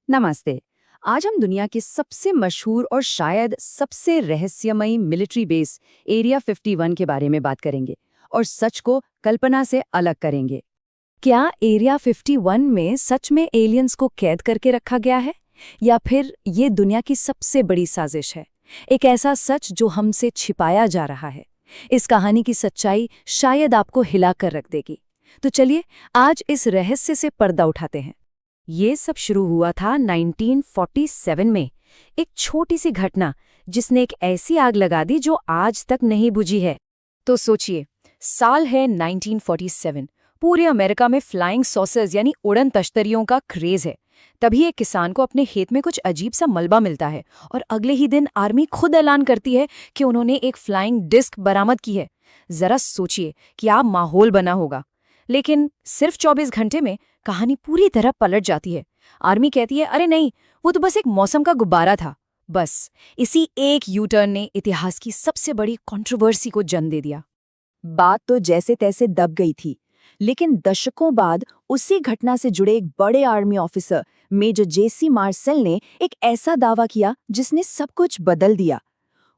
नमस्ते। आज हम दुनिया के सबसे मशहूर और शायद सबसे रहस्यमयी मिलिट्री बेस एरिया 51 के बारे में बात करेंगे और सच को कल्पना से अलग करेंगे। क्या एरिया 51 में सच में एलियंस को कैद करके रखा गया है या फिर ये दुनिया की सबसे बड़ी साजिश है, एक ऐसा सच जो हमसे छिपाया जा रहा है। इस कहानी की सच्चाई शायद आपको हिलाकर रख देगी। तो चलिए आज इस रहस्य से पर्दा उठाते हैं। ये सब शुरू हुआ था 1947 में, एक छोटी सी घटना जिसने एक ऐसी आग लगा दी जो आज तक नहीं बुझी है। तो सोचिए, साल है 1947। पूरे अमेरिका में फ्लाइंग सॉसर्स यानी उड़न तश्तरियों का क्रेज है। तभी एक किसान को अपने खेत में कुछ अजीब सा मलबा मिलता है और अगले ही दिन आर्मी खुद ऐलान करती है कि उन्होंने एक फ्लाइंग डिस्क बरामद की है। जरा सोचिए क्या माहौल बना होगा। लेकिन सिर्फ 24 घंटे में कहानी पूरी तरह पलट जाती है। आर्मी कहती है, अरे नहीं, वो तो बस एक मौसम का गुब्बारा था। बस इसी एक यू टर्न ने इतिहास की सबसे बड़ी कंट्रोवर्सी को जन्म दे दिया। बात तो जैसे तैसे दब गई थी, लेकिन दशकों बाद उसी घटना से जुड़े एक बड़े आर्मी ऑफिसर मेजर जेसी मार्शल ने एक ऐसा दावा किया जिसने सब कुछ बदल दिया।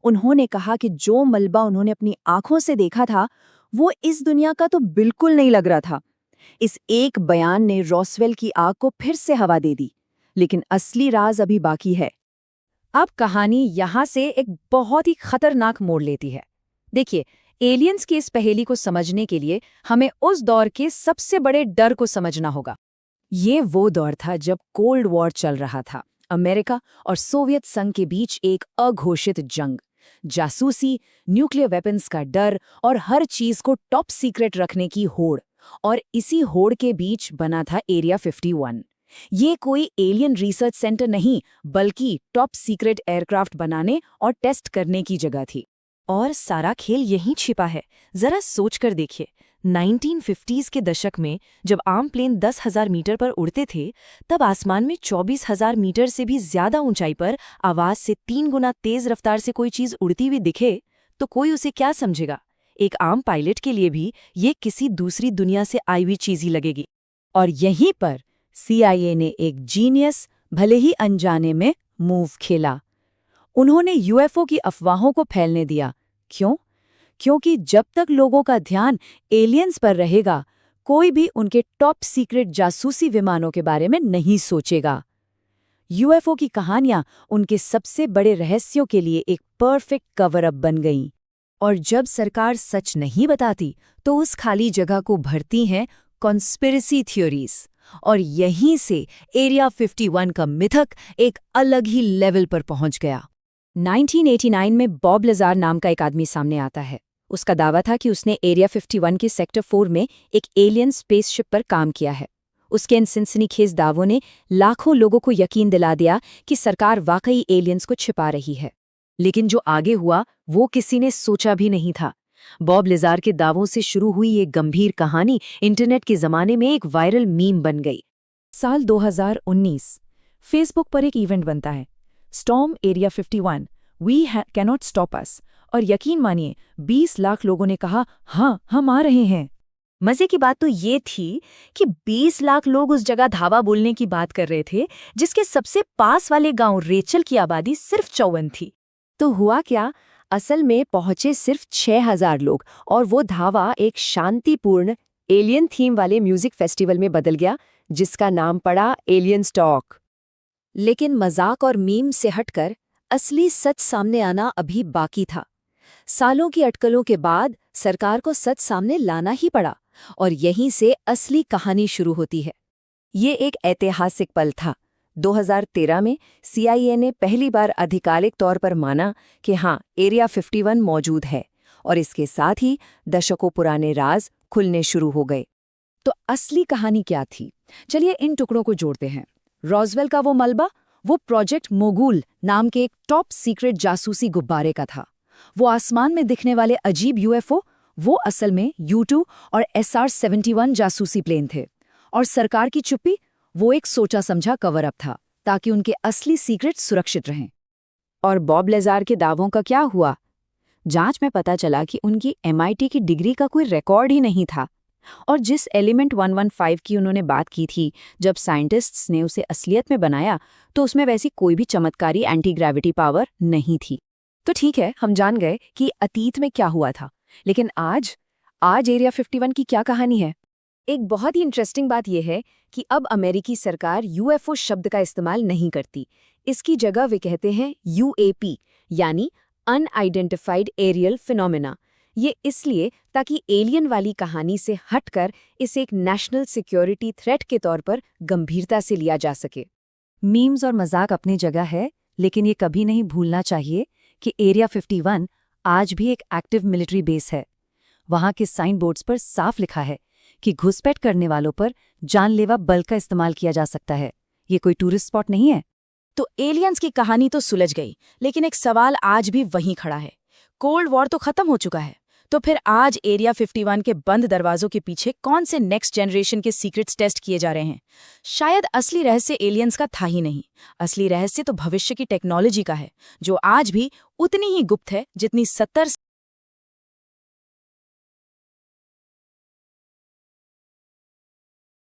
उन्होंने कहा कि जो मलबा उन्होंने अपनी आंखों से देखा था वो इस दुनिया का तो बिल्कुल नहीं लग रहा था। इस एक बयान ने रॉसवेल की आग को फिर से हवा दे दी, लेकिन असली राज अभी बाकी है। अब कहानी यहां से एक बहुत ही खतरनाक मोड़ लेती है। देखिए, एलियंस की इस पहेली को समझने के लिए हमें उस दौर के सबसे बड़े डर को समझना होगा। ये वो दौर था जब कोल्ड वॉर चल रहा था। अमेरिका और सोवियत संघ के बीच एक अघोषित जंग, जासूसी, न्यूक्लियर वेपन्स का डर और हर चीज को टॉप सीक्रेट रखने की होड़। और इसी होड़ के बीच बना था एरिया 51। ये कोई एलियन रिसर्च सेंटर नहीं, बल्कि टॉप सीक्रेट एयरक्राफ्ट बनाने और टेस्ट करने की जगह थी। और सारा खेल यहीं छिपा है। जरा सोच कर देखिए, 1950s के दशक में जब आम प्लेन 10,000 मीटर पर उड़ते थे, तब आसमान में 24,000 मीटर से भी ज्यादा ऊंचाई पर आवाज से 3 गुना तेज रफ्तार से कोई चीज उड़ती हुई दिखे तो कोई उसे क्या समझेगा। एक आम पायलट के लिए भी ये किसी दूसरी दुनिया से आई हुई चीज ही लगेगी। और यहीं पर CIA ने एक जीनियस, भले ही अनजाने में, मूव खेला। उन्होंने UFO की अफवाहों को फैलने दिया। क्यों? क्योंकि जब तक लोगों का ध्यान एलियंस पर रहेगा, कोई भी उनके टॉप सीक्रेट जासूसी विमानों के बारे में नहीं सोचेगा। UFO की कहानियां उनके सबसे बड़े रहस्यों के लिए एक परफेक्ट कवर अप बन गईं। और जब सरकार सच नहीं बताती, तो उस खाली जगह को भरती हैं कॉन्स्पिरेसी थ्योरीज। और यहीं से एरिया 51 का मिथक एक अलग ही लेवल पर पहुंच गया। 1989 में बॉब लजार नाम का एक आदमी सामने आता है। उसका दावा था कि उसने एरिया 51 के सेक्टर 4 में एक एलियन स्पेसशिप पर काम किया है। उसके इन सनसनीखेज दावों ने लाखों लोगों को यकीन दिला दिया कि सरकार वाकई एलियंस को छिपा रही है। लेकिन जो आगे हुआ वो किसी ने सोचा भी नहीं था। बॉब लिजार के दावों से शुरू हुई ये गंभीर कहानी इंटरनेट के जमाने में एक वायरल मीम बन गई। साल 2019 फेसबुक पर एक इवेंट बनता है, storm area 51, we cannot stop us. और यकीन मानिए 20 लाख लोगों ने कहा, हाँ हम आ रहे हैं। मजे की बात तो ये थी कि 20 लाख लोग उस जगह धावा बोलने की बात कर रहे थे जिसके सबसे पास वाले गांव रेचल की आबादी सिर्फ 54 थी। तो हुआ क्या? असल में पहुंचे सिर्फ 6,000 लोग और वो धावा एक शांतिपूर्ण एलियन थीम वाले म्यूजिक फेस्टिवल में बदल गया, जिसका नाम पड़ा एलियन टॉक। लेकिन मजाक और मीम से हटकर असली सच सामने आना अभी बाकी था। सालों की अटकलों के बाद सरकार को सच सामने लाना ही पड़ा और यहीं से असली कहानी शुरू होती है। ये एक ऐतिहासिक पल था। 2013 में CIA ने पहली बार आधिकारिक तौर पर माना कि हाँ, एरिया 51 मौजूद है और इसके साथ ही दशकों पुराने राज खुलने शुरू हो गए। तो असली कहानी क्या थी? चलिए इन टुकड़ों को जोड़ते हैं। रॉसवेल का वो मलबा, वो प्रोजेक्ट मोगुल नाम के एक टॉप सीक्रेट जासूसी गुब्बारे का था। वो आसमान में दिखने वाले अजीब UFO, वो असल में U2 और SR-71 जासूसी प्लेन थे। और सरकार की चुप्पी, वो एक सोचा समझा कवर अप था ताकि उनके असली सीक्रेट सुरक्षित रहें। और बॉब लेजार के दावों का क्या हुआ? जांच में पता चला कि उनकी MIT की डिग्री का कोई रिकॉर्ड ही नहीं था। और जिस एलिमेंट 115 की उन्होंने बात की थी, जब साइंटिस्ट्स ने उसे असलियत में बनाया तो उसमें वैसी कोई भी चमत्कारी एंटी ग्रेविटी पावर नहीं थी। तो ठीक है, हम जान गए कि अतीत में क्या हुआ था, लेकिन आज एरिया 51 की क्या कहानी है? एक बहुत ही इंटरेस्टिंग बात यह है कि अब अमेरिकी सरकार यूएफओ शब्द का इस्तेमाल नहीं करती। इसकी जगह वे कहते हैं यूएपी, यानी अनआइडेंटिफाइड एरियल फिनोमेना। ये इसलिए ताकि एलियन वाली कहानी से हटकर इसे एक नेशनल सिक्योरिटी थ्रेट के तौर पर गंभीरता से लिया जा सके। मीम्स और मजाक अपनी जगह है, लेकिन ये कभी नहीं भूलना चाहिए कि एरिया 51 आज भी एक एक्टिव मिलिट्री बेस है। वहाँ के साइन बोर्ड्स पर साफ लिखा है कि घुसपैठ करने वालों पर जानलेवा बल का इस्तेमाल किया जा सकता है। ये कोई टूरिस्ट स्पॉट नहीं है। तो एलियंस की कहानी तो सुलझ गई, लेकिन एक सवाल आज भी वहीं खड़ा है। कोल्ड वॉर तो खत्म हो चुका है, तो फिर आज एरिया 51 के बंद दरवाजों के पीछे कौन से नेक्स्ट जनरेशन के सीक्रेट्स टेस्ट किए जा रहे हैं? शायद असली रहस्य एलियंस का था ही नहीं। असली रहस्य तो भविष्य की टेक्नोलॉजी का है, जो आज भी उतनी ही गुप्त है जितनी 70